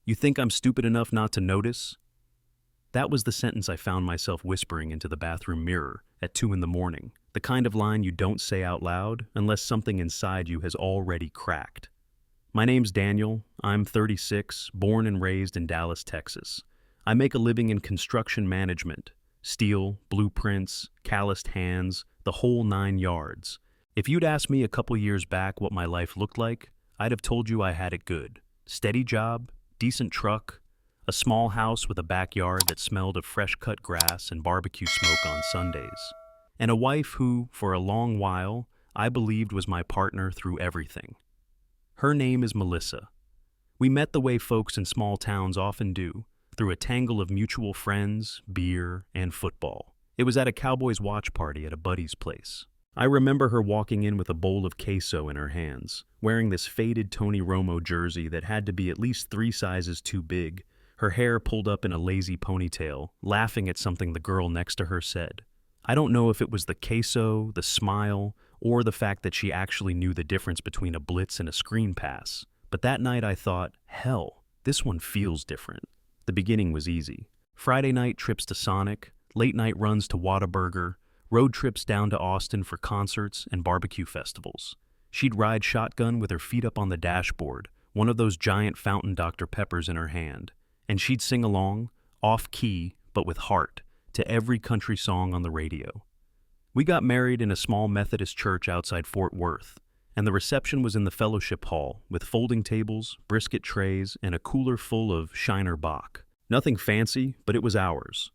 You think I'm stupid enough not to notice? That was the sentence I found myself whispering into the bathroom mirror at 2 in the morning, the kind of line you don't say out loud unless something inside you has already cracked. My name's Daniel. I'm 36, born and raised in Dallas, Texas. I make a living in construction management, steel, blueprints, calloused hands, the whole 9 yards. If you'd asked me a couple years back what my life looked like, I'd have told you I had it good. Steady job, decent truck, a small house with a backyard that smelled of fresh-cut grass and barbecue smoke on Sundays, and a wife who, for a long while, I believed was my partner through everything. Her name is Melissa. We met the way folks in small towns often do, through a tangle of mutual friends, beer, and football. It was at a Cowboys watch party at a buddy's place. I remember her walking in with a bowl of queso in her hands, wearing this faded Tony Romo jersey that had to be at least 3 sizes too big, her hair pulled up in a lazy ponytail, laughing at something the girl next to her said. I don't know if it was the queso, the smile, or the fact that she actually knew the difference between a blitz and a screen pass, but that night I thought, hell, this one feels different. The beginning was easy. Friday night trips to Sonic, late night runs to Whataburger, road trips down to Austin for concerts and barbecue festivals. She'd ride shotgun with her feet up on the dashboard, one of those giant fountain Dr. Peppers in her hand, and she'd sing along, off-key but with heart, to every country song on the radio. We got married in a small Methodist church outside Fort Worth, and the reception was in the fellowship hall with folding tables, brisket trays, and a cooler full of Shiner Bock. Nothing fancy, but it was ours.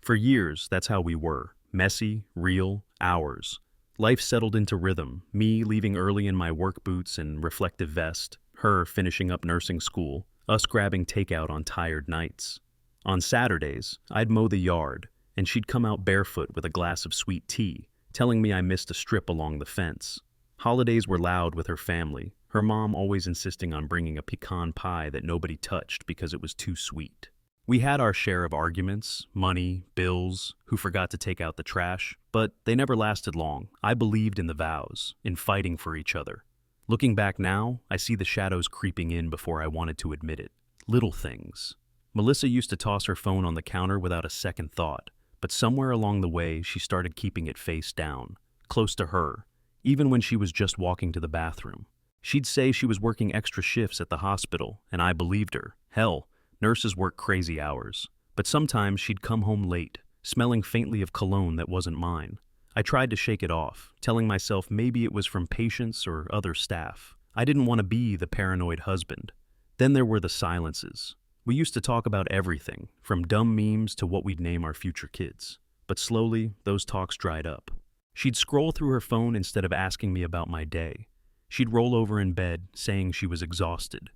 For years, that's how we were. Messy, real, ours. Life settled into rhythm, me leaving early in my work boots and reflective vest, her finishing up nursing school, us grabbing takeout on tired nights. On Saturdays, I'd mow the yard, and she'd come out barefoot with a glass of sweet tea, telling me I missed a strip along the fence. Holidays were loud with her family, her mom always insisting on bringing a pecan pie that nobody touched because it was too sweet. We had our share of arguments, money, bills, who forgot to take out the trash, but they never lasted long. I believed in the vows, in fighting for each other. Looking back now, I see the shadows creeping in before I wanted to admit it. Little things. Melissa used to toss her phone on the counter without a second thought, but somewhere along the way she started keeping it face down, close to her, even when she was just walking to the bathroom. She'd say she was working extra shifts at the hospital, and I believed her. Hell, nurses work crazy hours. But sometimes she'd come home late, smelling faintly of cologne that wasn't mine. I tried to shake it off, telling myself maybe it was from patients or other staff. I didn't want to be the paranoid husband. Then there were the silences. We used to talk about everything, from dumb memes to what we'd name our future kids. But slowly, those talks dried up. She'd scroll through her phone instead of asking me about my day. She'd roll over in bed, saying she was exhausted.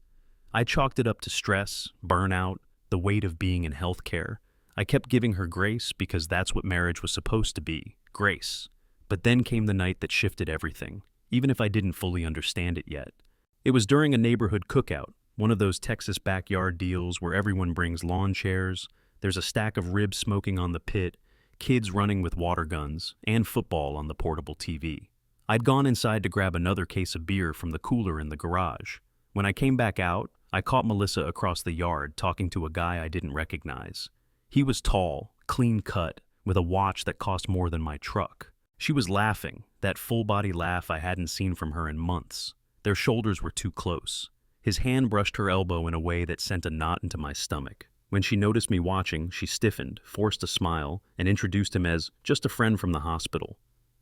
I chalked it up to stress, burnout, the weight of being in healthcare. I kept giving her grace because that's what marriage was supposed to be, grace. But then came the night that shifted everything, even if I didn't fully understand it yet. It was during a neighborhood cookout, one of those Texas backyard deals where everyone brings lawn chairs, there's a stack of ribs smoking on the pit, kids running with water guns, and football on the portable TV. I'd gone inside to grab another case of beer from the cooler in the garage. When I came back out, I caught Melissa across the yard talking to a guy I didn't recognize. He was tall, clean-cut, with a watch that cost more than my truck. She was laughing, that full-body laugh I hadn't seen from her in months. Their shoulders were too close. His hand brushed her elbow in a way that sent a knot into my stomach. When she noticed me watching, she stiffened, forced a smile, and introduced him as just a friend from the hospital.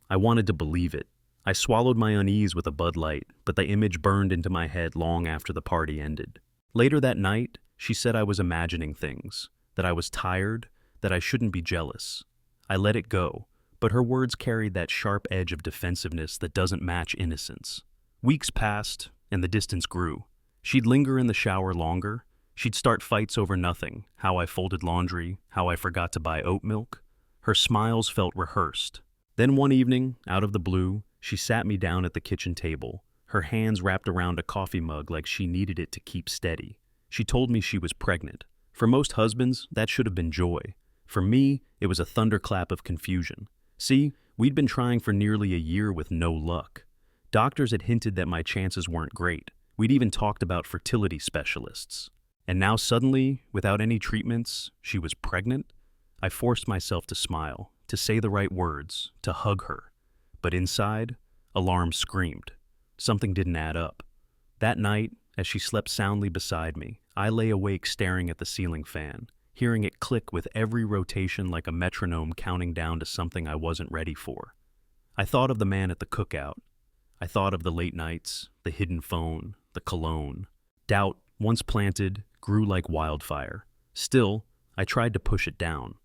I wanted to believe it. I swallowed my unease with a Bud Light, but the image burned into my head long after the party ended. Later that night, she said I was imagining things, that I was tired, that I shouldn't be jealous. I let it go, but her words carried that sharp edge of defensiveness that doesn't match innocence. Weeks passed, and the distance grew. She'd linger in the shower longer. She'd start fights over nothing, how I folded laundry, how I forgot to buy oat milk. Her smiles felt rehearsed. Then one evening, out of the blue, she sat me down at the kitchen table, her hands wrapped around a coffee mug like she needed it to keep steady. She told me she was pregnant. For most husbands, that should have been joy. For me, it was a thunderclap of confusion. See, we'd been trying for nearly a year with no luck. Doctors had hinted that my chances weren't great. We'd even talked about fertility specialists. And now suddenly, without any treatments, she was pregnant? I forced myself to smile, to say the right words, to hug her. But inside, alarm screamed. Something didn't add up. That night, as she slept soundly beside me, I lay awake staring at the ceiling fan, hearing it click with every rotation like a metronome counting down to something I wasn't ready for. I thought of the man at the cookout. I thought of the late nights, the hidden phone, the cologne. Doubt, once planted, grew like wildfire. Still, I tried to push it down.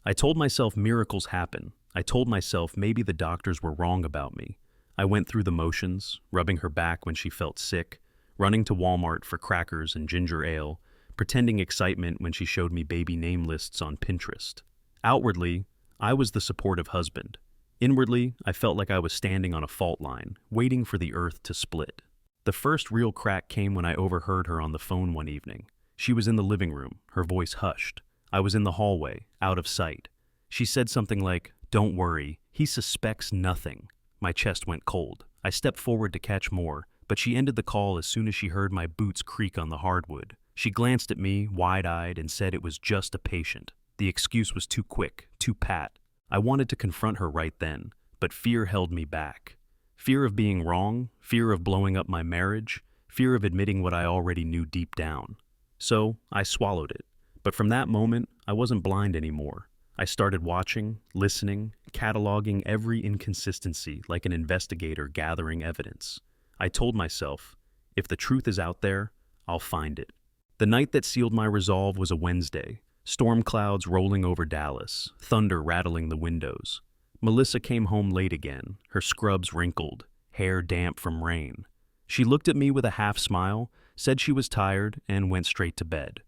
I told myself miracles happen. I told myself maybe the doctors were wrong about me. I went through the motions, rubbing her back when she felt sick, running to Walmart for crackers and ginger ale, pretending excitement when she showed me baby name lists on Pinterest. Outwardly, I was the supportive husband. Inwardly, I felt like I was standing on a fault line, waiting for the earth to split. The first real crack came when I overheard her on the phone one evening. She was in the living room, her voice hushed. I was in the hallway, out of sight. She said something like, "Don't worry, he suspects nothing." My chest went cold. I stepped forward to catch more, but she ended the call as soon as she heard my boots creak on the hardwood. She glanced at me, wide-eyed, and said it was just a patient. The excuse was too quick, too pat. I wanted to confront her right then, but fear held me back. Fear of being wrong, fear of blowing up my marriage, fear of admitting what I already knew deep down. So, I swallowed it. But from that moment, I wasn't blind anymore. I started watching, listening, cataloging every inconsistency like an investigator gathering evidence. I told myself, if the truth is out there, I'll find it. The night that sealed my resolve was a Wednesday, storm clouds rolling over Dallas, thunder rattling the windows. Melissa came home late again, her scrubs wrinkled, hair damp from rain. She looked at me with a half smile, said she was tired, and went straight to bed.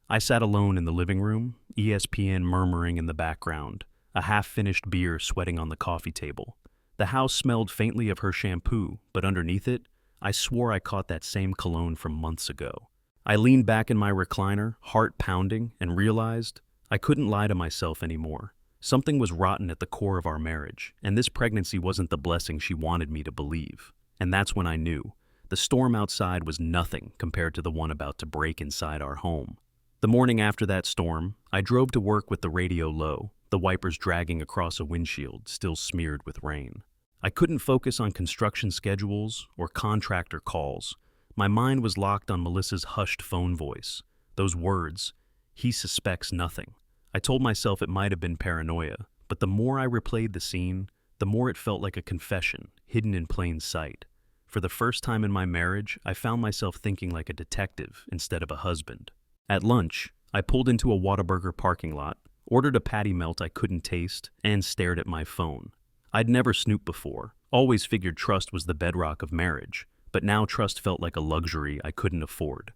I sat alone in the living room, ESPN murmuring in the background, a half-finished beer sweating on the coffee table. The house smelled faintly of her shampoo, but underneath it, I swore I caught that same cologne from months ago. I leaned back in my recliner, heart pounding, and realized I couldn't lie to myself anymore. Something was rotten at the core of our marriage, and this pregnancy wasn't the blessing she wanted me to believe. And that's when I knew. The storm outside was nothing compared to the one about to break inside our home. The morning after that storm, I drove to work with the radio low, the wipers dragging across a windshield still smeared with rain. I couldn't focus on construction schedules or contractor calls. My mind was locked on Melissa's hushed phone voice. Those words, "He suspects nothing." I told myself it might have been paranoia, but the more I replayed the scene, the more it felt like a confession, hidden in plain sight. For the first time in my marriage, I found myself thinking like a detective instead of a husband. At lunch, I pulled into a Whataburger parking lot, ordered a patty melt I couldn't taste, and stared at my phone. I'd never snooped before, always figured trust was the bedrock of marriage, but now trust felt like a luxury I couldn't afford.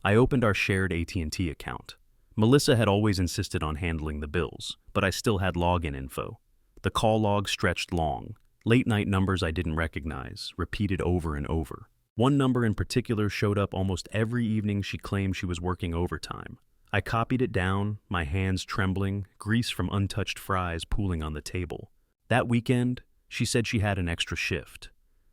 I opened our shared AT&T account. Melissa had always insisted on handling the bills, but I still had login info. The call log stretched long, late-night numbers I didn't recognize, repeated over and over. One number in particular showed up almost every evening she claimed she was working overtime. I copied it down, my hands trembling, grease from untouched fries pooling on the table. That weekend, she said she had an extra shift.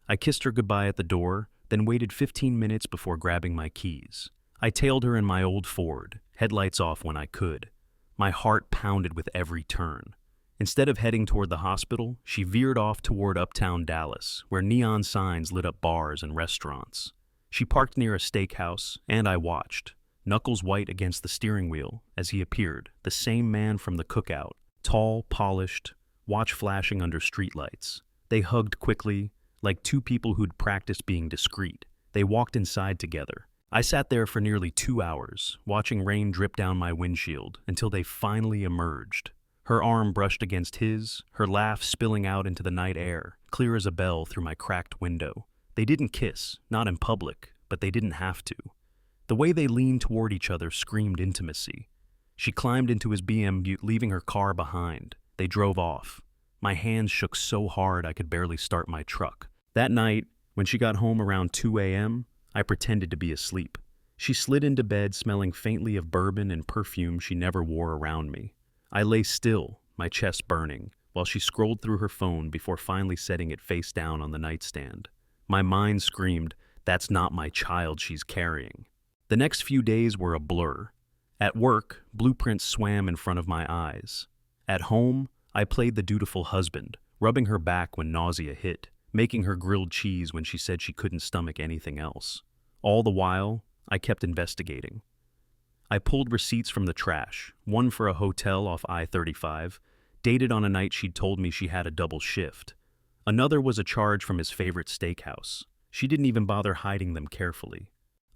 I kissed her goodbye at the door, then waited 15 minutes before grabbing my keys. I tailed her in my old Ford, headlights off when I could. My heart pounded with every turn. Instead of heading toward the hospital, she veered off toward uptown Dallas, where neon signs lit up bars and restaurants. She parked near a steakhouse, and I watched, knuckles white against the steering wheel, as he appeared, the same man from the cookout, tall, polished, watch flashing under streetlights. They hugged quickly, like two people who'd practiced being discreet. They walked inside together. I sat there for nearly 2 hours, watching rain drip down my windshield until they finally emerged. Her arm brushed against his, her laugh spilling out into the night air, clear as a bell through my cracked window. They didn't kiss, not in public, but they didn't have to. The way they leaned toward each other screamed intimacy. She climbed into his BMW, leaving her car behind. They drove off. My hands shook so hard I could barely start my truck. That night, when she got home around 2 a.m., I pretended to be asleep. She slid into bed smelling faintly of bourbon and perfume she never wore around me. I lay still, my chest burning, while she scrolled through her phone before finally setting it face down on the nightstand. My mind screamed, "That's not my child she's carrying." The next few days were a blur. At work, blueprints swam in front of my eyes. At home, I played the dutiful husband, rubbing her back when nausea hit, making her grilled cheese when she said she couldn't stomach anything else. All the while, I kept investigating. I pulled receipts from the trash, one for a hotel off I-35, dated on a night she'd told me she had a double shift. Another was a charge from his favorite steakhouse. She didn't even bother hiding them carefully.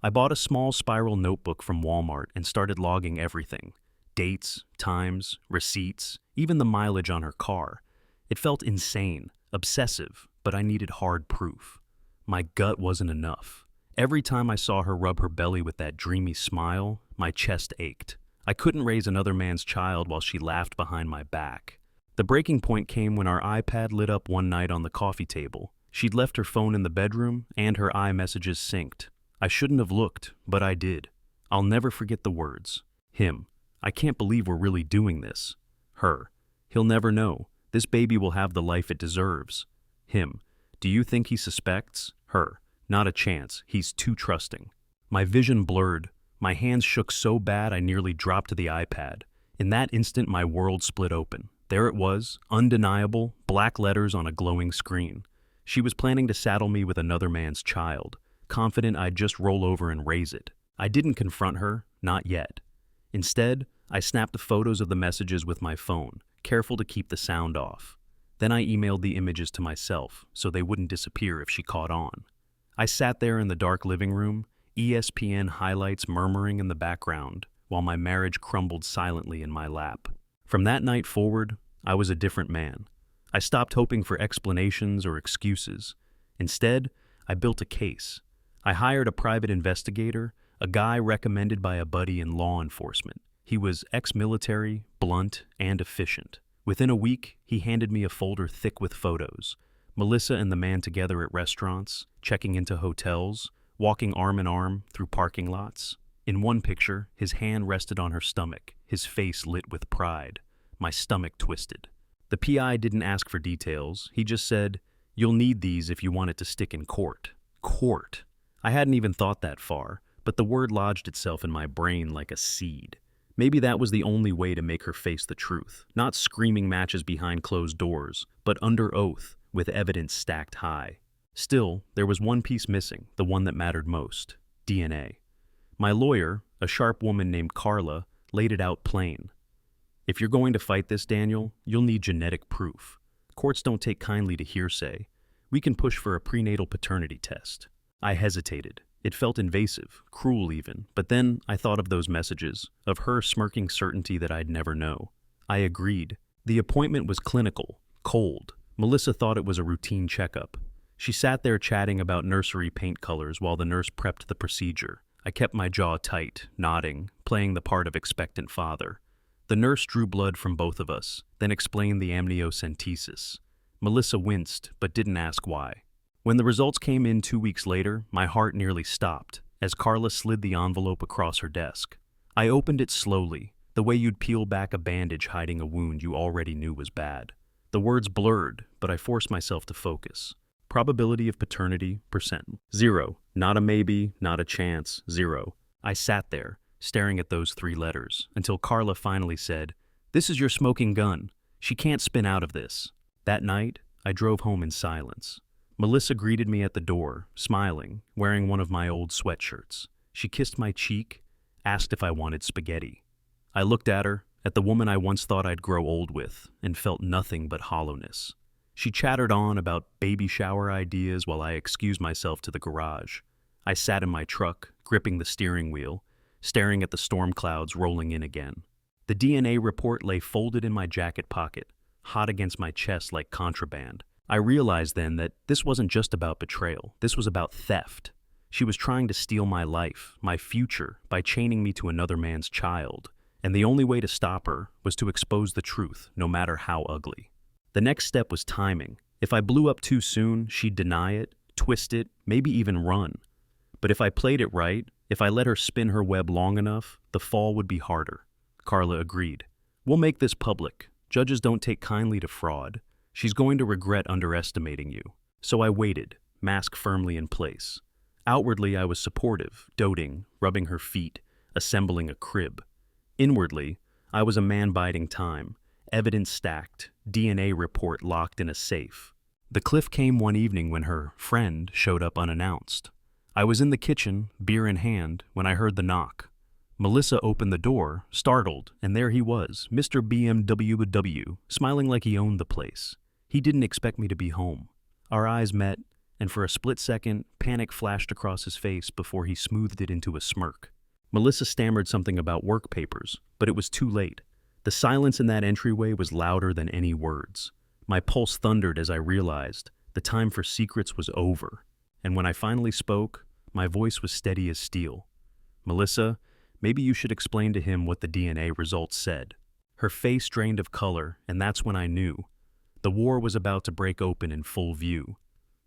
I bought a small spiral notebook from Walmart and started logging everything. Dates, times, receipts, even the mileage on her car. It felt insane, obsessive, but I needed hard proof. My gut wasn't enough. Every time I saw her rub her belly with that dreamy smile, my chest ached. I couldn't raise another man's child while she laughed behind my back. The breaking point came when our iPad lit up one night on the coffee table. She'd left her phone in the bedroom, and her iMessages synced. I shouldn't have looked, but I did. I'll never forget the words. Him. I can't believe we're really doing this. Her. He'll never know. This baby will have the life it deserves. Him. Do you think he suspects? Her. Not a chance. He's too trusting. My vision blurred. My hands shook so bad I nearly dropped the iPad. In that instant, my world split open. There it was, undeniable, black letters on a glowing screen. She was planning to saddle me with another man's child, confident I'd just roll over and raise it. I didn't confront her, not yet. Instead, I snapped the photos of the messages with my phone, careful to keep the sound off. Then I emailed the images to myself so they wouldn't disappear if she caught on. I sat there in the dark living room, ESPN highlights murmuring in the background, while my marriage crumbled silently in my lap. From that night forward, I was a different man. I stopped hoping for explanations or excuses. Instead, I built a case. I hired a private investigator, a guy recommended by a buddy in law enforcement. He was ex-military, blunt, and efficient. Within a week, he handed me a folder thick with photos. Melissa and the man together at restaurants, checking into hotels, walking arm in arm through parking lots. In one picture, his hand rested on her stomach, his face lit with pride. My stomach twisted. The PI didn't ask for details. He just said, "You'll need these if you want it to stick in court." Court. I hadn't even thought that far, but the word lodged itself in my brain like a seed. Maybe that was the only way to make her face the truth. Not screaming matches behind closed doors, but under oath, with evidence stacked high. Still, there was one piece missing, the one that mattered most: DNA. My lawyer, a sharp woman named Carla, laid it out plain. If you're going to fight this, Daniel, you'll need genetic proof. Courts don't take kindly to hearsay. We can push for a prenatal paternity test. I hesitated. It felt invasive, cruel even, but then I thought of those messages, of her smirking certainty that I'd never know. I agreed. The appointment was clinical, cold. Melissa thought it was a routine checkup. She sat there chatting about nursery paint colors while the nurse prepped the procedure. I kept my jaw tight, nodding, playing the part of expectant father. The nurse drew blood from both of us, then explained the amniocentesis. Melissa winced, but didn't ask why. When the results came in 2 weeks later, my heart nearly stopped, as Carla slid the envelope across her desk. I opened it slowly, the way you'd peel back a bandage hiding a wound you already knew was bad. The words blurred, but I forced myself to focus. Probability of paternity, %. 0. Not a maybe, not a chance, 0. I sat there, staring at those 3 letters, until Carla finally said, "This is your smoking gun. She can't spin out of this." That night, I drove home in silence. Melissa greeted me at the door, smiling, wearing one of my old sweatshirts. She kissed my cheek, asked if I wanted spaghetti. I looked at her, at the woman I once thought I'd grow old with, and felt nothing but hollowness. She chattered on about baby shower ideas while I excused myself to the garage. I sat in my truck, gripping the steering wheel, staring at the storm clouds rolling in again. The DNA report lay folded in my jacket pocket, hot against my chest like contraband. I realized then that this wasn't just about betrayal. This was about theft. She was trying to steal my life, my future, by chaining me to another man's child. And the only way to stop her was to expose the truth, no matter how ugly. The next step was timing. If I blew up too soon, she'd deny it, twist it, maybe even run. But if I played it right, if I let her spin her web long enough, the fall would be harder. Carla agreed. "We'll make this public. Judges don't take kindly to fraud. She's going to regret underestimating you." So I waited, mask firmly in place. Outwardly, I was supportive, doting, rubbing her feet, assembling a crib. Inwardly, I was a man biding time, evidence stacked, DNA report locked in a safe. The cliff came one evening when her friend showed up unannounced. I was in the kitchen, beer in hand, when I heard the knock. Melissa opened the door, startled, and there he was, Mr. BMW, smiling like he owned the place. He didn't expect me to be home. Our eyes met, and for a split second, panic flashed across his face before he smoothed it into a smirk. Melissa stammered something about work papers, but it was too late. The silence in that entryway was louder than any words. My pulse thundered as I realized the time for secrets was over. And when I finally spoke, my voice was steady as steel. Melissa, maybe you should explain to him what the DNA results said. Her face drained of color, and that's when I knew. The war was about to break open in full view.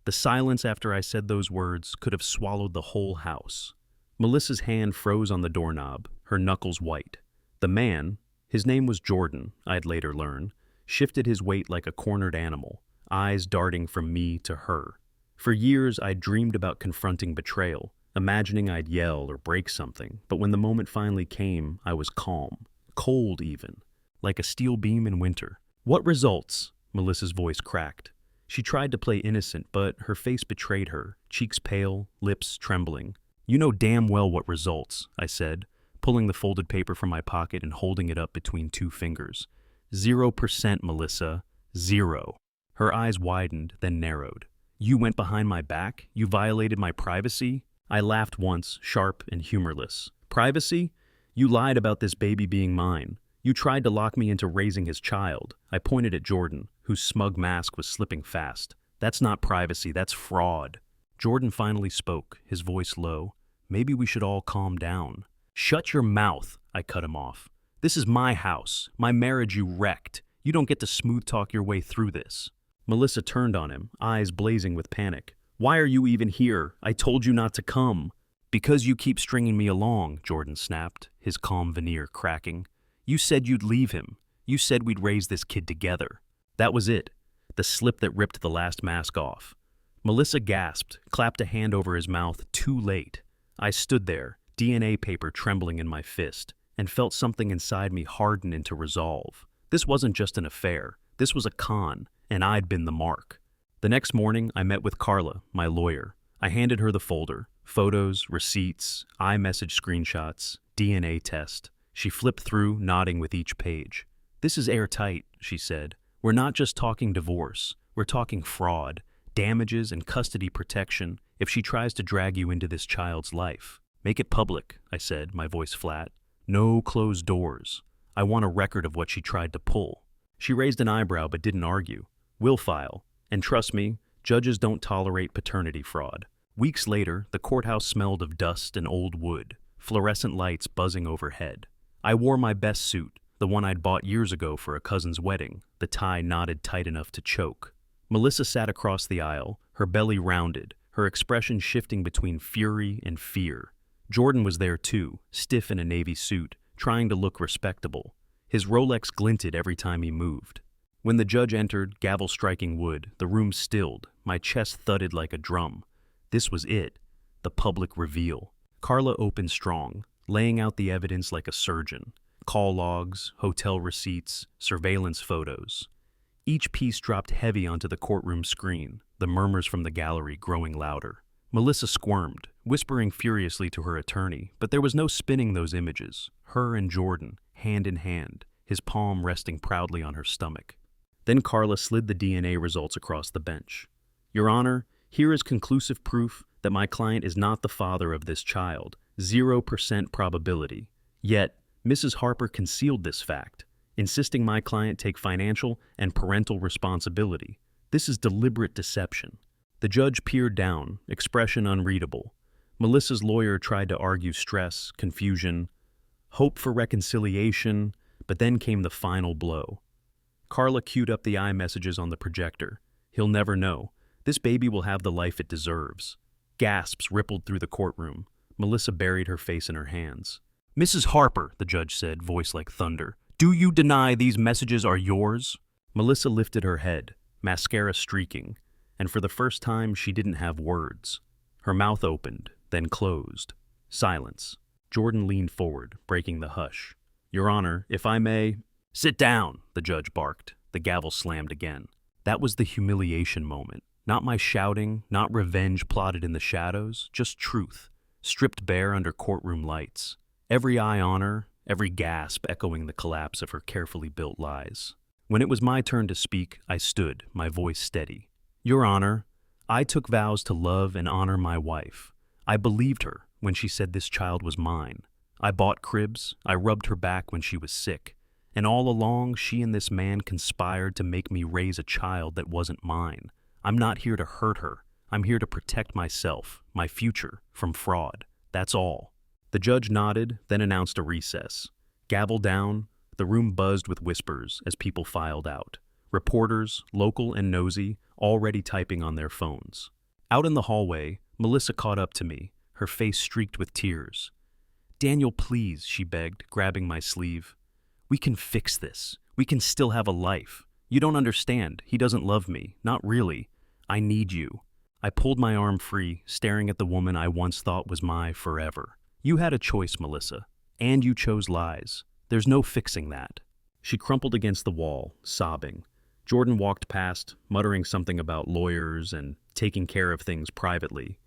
The silence after I said those words could have swallowed the whole house. Melissa's hand froze on the doorknob, her knuckles white. The man, his name was Jordan, I'd later learn, shifted his weight like a cornered animal, eyes darting from me to her. For years, I'd dreamed about confronting betrayal, imagining I'd yell or break something, but when the moment finally came, I was calm, cold even, like a steel beam in winter. What results? Melissa's voice cracked. She tried to play innocent, but her face betrayed her, cheeks pale, lips trembling. You know damn well what results, I said, pulling the folded paper from my pocket and holding it up between two fingers. 0%, Melissa. 0. Her eyes widened, then narrowed. You went behind my back? You violated my privacy? I laughed once, sharp and humorless. Privacy? You lied about this baby being mine. You tried to lock me into raising his child. I pointed at Jordan, whose smug mask was slipping fast. That's not privacy, that's fraud. Jordan finally spoke, his voice low. Maybe we should all calm down. Shut your mouth, I cut him off. This is my house, my marriage you wrecked. You don't get to smooth talk your way through this. Melissa turned on him, eyes blazing with panic. Why are you even here? I told you not to come. Because you keep stringing me along, Jordan snapped, his calm veneer cracking. You said you'd leave him. You said we'd raise this kid together. That was it, the slip that ripped the last mask off. Melissa gasped, clapped a hand over his mouth, too late. I stood there, DNA paper trembling in my fist, and felt something inside me harden into resolve. This wasn't just an affair. This was a con, and I'd been the mark. The next morning, I met with Carla, my lawyer. I handed her the folder, photos, receipts, iMessage screenshots, DNA test. She flipped through, nodding with each page. This is airtight, she said. We're not just talking divorce. We're talking fraud, damages, and custody protection if she tries to drag you into this child's life. Make it public, I said, my voice flat. No closed doors. I want a record of what she tried to pull. She raised an eyebrow but didn't argue. We'll file. And trust me, judges don't tolerate paternity fraud. Weeks later, the courthouse smelled of dust and old wood, fluorescent lights buzzing overhead. I wore my best suit, the one I'd bought years ago for a cousin's wedding, the tie knotted tight enough to choke. Melissa sat across the aisle, her belly rounded, her expression shifting between fury and fear. Jordan was there too, stiff in a navy suit, trying to look respectable. His Rolex glinted every time he moved. When the judge entered, gavel striking wood, the room stilled, my chest thudded like a drum. This was it, the public reveal. Carla opened strong, laying out the evidence like a surgeon. Call logs, hotel receipts, surveillance photos. Each piece dropped heavy onto the courtroom screen, the murmurs from the gallery growing louder. Melissa squirmed, whispering furiously to her attorney, but there was no spinning those images. Her and Jordan, hand in hand, his palm resting proudly on her stomach. Then Carla slid the DNA results across the bench. Your Honor, here is conclusive proof that my client is not the father of this child. 0% probability. Yet, Mrs. Harper concealed this fact, insisting my client take financial and parental responsibility. This is deliberate deception. The judge peered down, expression unreadable. Melissa's lawyer tried to argue stress, confusion, hope for reconciliation, but then came the final blow. Carla queued up the iMessages on the projector. He'll never know. This baby will have the life it deserves. Gasps rippled through the courtroom. Melissa buried her face in her hands. Mrs. Harper, the judge said, voice like thunder, do you deny these messages are yours? Melissa lifted her head, mascara streaking, and for the first time she didn't have words. Her mouth opened, then closed. Silence. Jordan leaned forward, breaking the hush. "Your Honor, if I may—" "Sit down," the judge barked. The gavel slammed again. That was the humiliation moment. Not my shouting, not revenge plotted in the shadows, just truth, stripped bare under courtroom lights. Every eye on her, every gasp echoing the collapse of her carefully built lies. When it was my turn to speak, I stood, my voice steady. "Your Honor, I took vows to love and honor my wife. I believed her when she said this child was mine. I bought cribs, I rubbed her back when she was sick, and all along she and this man conspired to make me raise a child that wasn't mine. I'm not here to hurt her. I'm here to protect myself, my future, from fraud. That's all." The judge nodded, then announced a recess. Gavel down, the room buzzed with whispers as people filed out. Reporters, local and nosy, already typing on their phones. Out in the hallway, Melissa caught up to me, her face streaked with tears. "Daniel, please," she begged, grabbing my sleeve. "We can fix this. We can still have a life. You don't understand. He doesn't love me. Not really. I need you." I pulled my arm free, staring at the woman I once thought was my forever. "You had a choice, Melissa, and you chose lies. There's no fixing that." She crumpled against the wall, sobbing. Jordan walked past, muttering something about lawyers and taking care of things privately.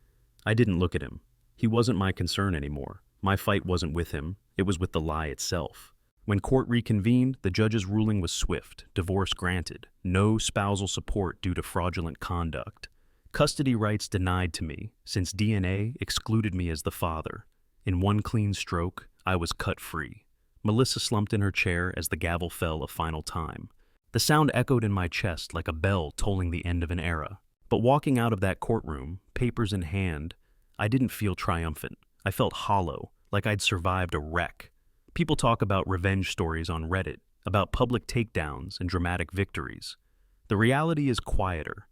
I didn't look at him. He wasn't my concern anymore. My fight wasn't with him. It was with the lie itself. When court reconvened, the judge's ruling was swift. Divorce granted. No spousal support due to fraudulent conduct. Custody rights denied to me, since DNA excluded me as the father. In one clean stroke, I was cut free. Melissa slumped in her chair as the gavel fell a final time. The sound echoed in my chest like a bell tolling the end of an era. But walking out of that courtroom, papers in hand, I didn't feel triumphant. I felt hollow, like I'd survived a wreck. People talk about revenge stories on Reddit, about public takedowns and dramatic victories. The reality is quieter.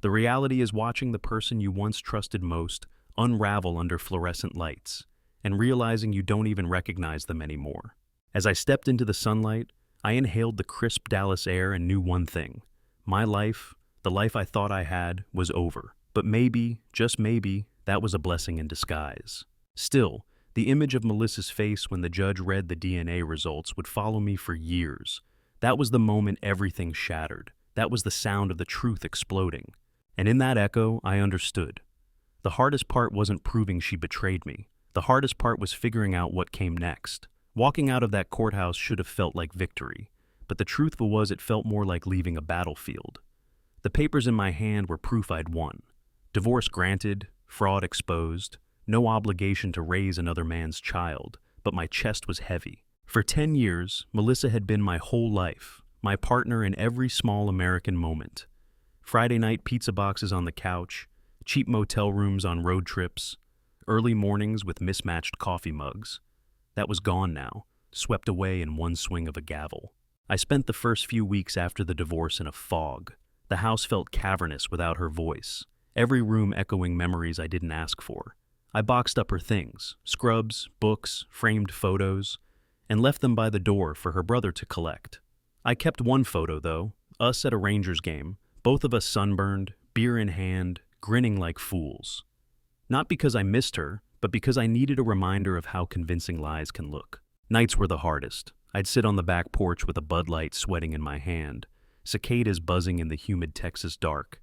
The reality is watching the person you once trusted most unravel under fluorescent lights, and realizing you don't even recognize them anymore. As I stepped into the sunlight, I inhaled the crisp Dallas air and knew one thing. My life, the life I thought I had, was over. But maybe, just maybe, that was a blessing in disguise. Still, the image of Melissa's face when the judge read the DNA results would follow me for years. That was the moment everything shattered. That was the sound of the truth exploding. And in that echo, I understood. The hardest part wasn't proving she betrayed me. The hardest part was figuring out what came next. Walking out of that courthouse should have felt like victory, but the truth was it felt more like leaving a battlefield. The papers in my hand were proof I'd won. Divorce granted, fraud exposed, no obligation to raise another man's child, but my chest was heavy. For 10 years, Melissa had been my whole life, my partner in every small American moment. Friday night pizza boxes on the couch, cheap motel rooms on road trips, early mornings with mismatched coffee mugs. That was gone now, swept away in one swing of a gavel. I spent the first few weeks after the divorce in a fog. The house felt cavernous without her voice, every room echoing memories I didn't ask for. I boxed up her things, scrubs, books, framed photos, and left them by the door for her brother to collect. I kept one photo, though, us at a Rangers game, both of us sunburned, beer in hand, grinning like fools. Not because I missed her, but because I needed a reminder of how convincing lies can look. Nights were the hardest. I'd sit on the back porch with a Bud Light sweating in my hand, cicadas buzzing in the humid Texas dark,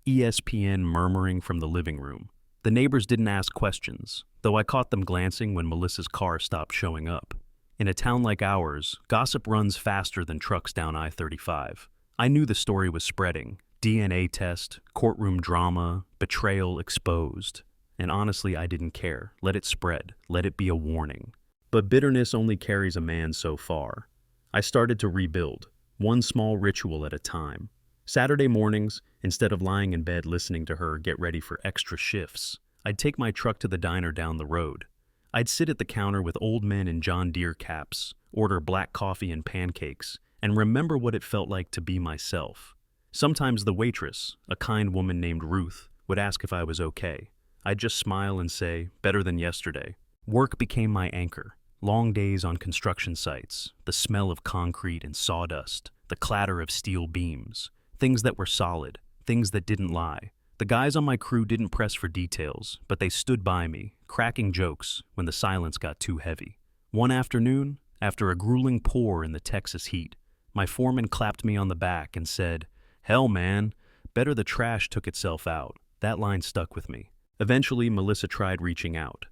ESPN murmuring from the living room. The neighbors didn't ask questions, though I caught them glancing when Melissa's car stopped showing up. In a town like ours, gossip runs faster than trucks down I-35. I knew the story was spreading. DNA test, courtroom drama, betrayal exposed. And honestly, I didn't care. Let it spread. Let it be a warning. But bitterness only carries a man so far. I started to rebuild, one small ritual at a time. Saturday mornings, instead of lying in bed listening to her get ready for extra shifts, I'd take my truck to the diner down the road. I'd sit at the counter with old men in John Deere caps, order black coffee and pancakes, and remember what it felt like to be myself. Sometimes the waitress, a kind woman named Ruth, would ask if I was okay. I'd just smile and say, better than yesterday. Work became my anchor. Long days on construction sites, the smell of concrete and sawdust, the clatter of steel beams, things that were solid, things that didn't lie. The guys on my crew didn't press for details, but they stood by me, cracking jokes when the silence got too heavy. One afternoon, after a grueling pour in the Texas heat, my foreman clapped me on the back and said, "Hell, man, better the trash took itself out." That line stuck with me. Eventually, Melissa tried reaching out.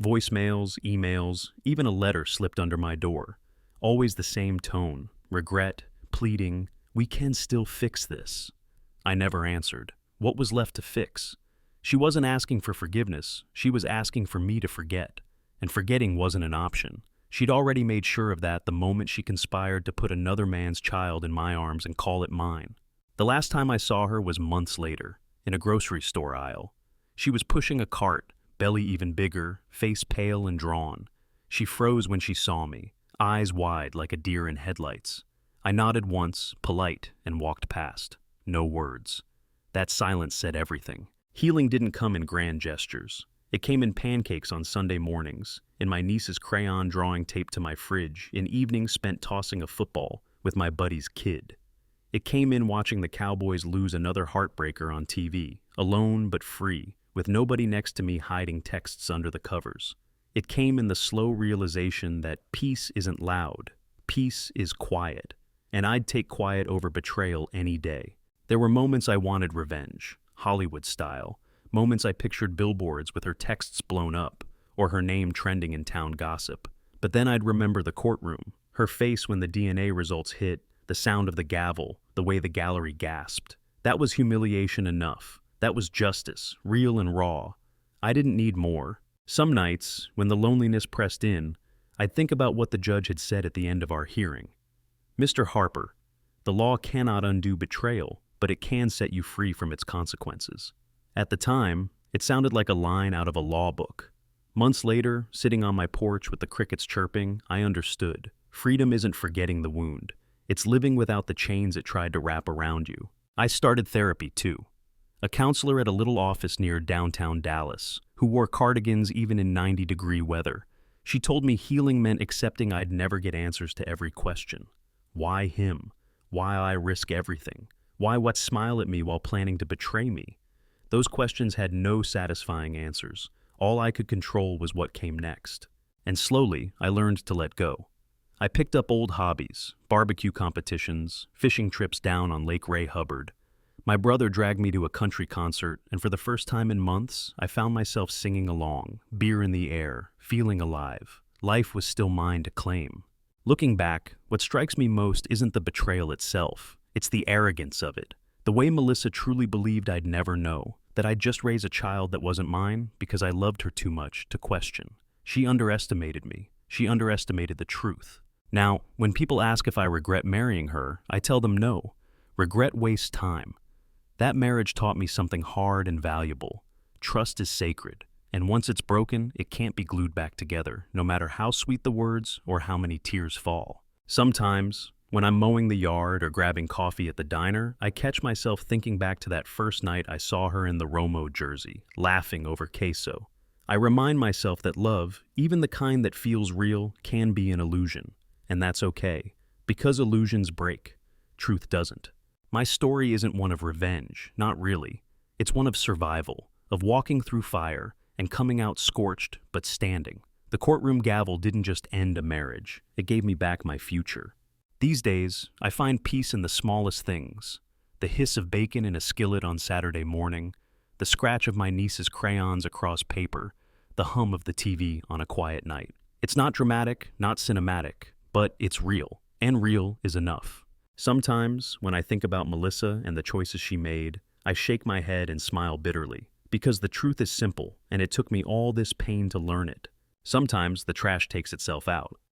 Voicemails, emails, even a letter slipped under my door. Always the same tone, regret, pleading, "We can still fix this." I never answered. What was left to fix? She wasn't asking for forgiveness, she was asking for me to forget. And forgetting wasn't an option. She'd already made sure of that the moment she conspired to put another man's child in my arms and call it mine. The last time I saw her was months later, in a grocery store aisle. She was pushing a cart, belly even bigger, face pale and drawn. She froze when she saw me, eyes wide like a deer in headlights. I nodded once, polite, and walked past. No words. That silence said everything. Healing didn't come in grand gestures. It came in pancakes on Sunday mornings, in my niece's crayon drawing taped to my fridge, in evenings spent tossing a football with my buddy's kid. It came in watching the Cowboys lose another heartbreaker on TV, alone but free, with nobody next to me hiding texts under the covers. It came in the slow realization that peace isn't loud, peace is quiet, and I'd take quiet over betrayal any day. There were moments I wanted revenge, Hollywood style, moments I pictured billboards with her texts blown up, or her name trending in town gossip. But then I'd remember the courtroom, her face when the DNA results hit, the sound of the gavel, the way the gallery gasped. That was humiliation enough. That was justice, real and raw. I didn't need more. Some nights, when the loneliness pressed in, I'd think about what the judge had said at the end of our hearing. "Mr. Harper, the law cannot undo betrayal, but it can set you free from its consequences." At the time, it sounded like a line out of a law book. Months later, sitting on my porch with the crickets chirping, I understood. Freedom isn't forgetting the wound. It's living without the chains it tried to wrap around you. I started therapy too. A counselor at a little office near downtown Dallas, who wore cardigans even in 90-degree weather. She told me healing meant accepting I'd never get answers to every question. Why him? Why I risk everything? Why what smile at me while planning to betray me? Those questions had no satisfying answers. All I could control was what came next. And slowly, I learned to let go. I picked up old hobbies, barbecue competitions, fishing trips down on Lake Ray Hubbard. My brother dragged me to a country concert, and for the first time in months, I found myself singing along, beer in the air, feeling alive. Life was still mine to claim. Looking back, what strikes me most isn't the betrayal itself. It's the arrogance of it. The way Melissa truly believed I'd never know, that I'd just raise a child that wasn't mine because I loved her too much to question. She underestimated me. She underestimated the truth. Now, when people ask if I regret marrying her, I tell them no. Regret wastes time. That marriage taught me something hard and valuable. Trust is sacred, and once it's broken, it can't be glued back together, no matter how sweet the words or how many tears fall. Sometimes, when I'm mowing the yard or grabbing coffee at the diner, I catch myself thinking back to that first night I saw her in the Romo jersey, laughing over queso. I remind myself that love, even the kind that feels real, can be an illusion. And that's okay, because illusions break. Truth doesn't. My story isn't one of revenge, not really. It's one of survival, of walking through fire and coming out scorched but standing. The courtroom gavel didn't just end a marriage, it gave me back my future. These days, I find peace in the smallest things. The hiss of bacon in a skillet on Saturday morning, the scratch of my niece's crayons across paper, the hum of the TV on a quiet night. It's not dramatic, not cinematic, but it's real, and real is enough. Sometimes, when I think about Melissa and the choices she made, I shake my head and smile bitterly, because the truth is simple, and it took me all this pain to learn it. Sometimes the trash takes itself out.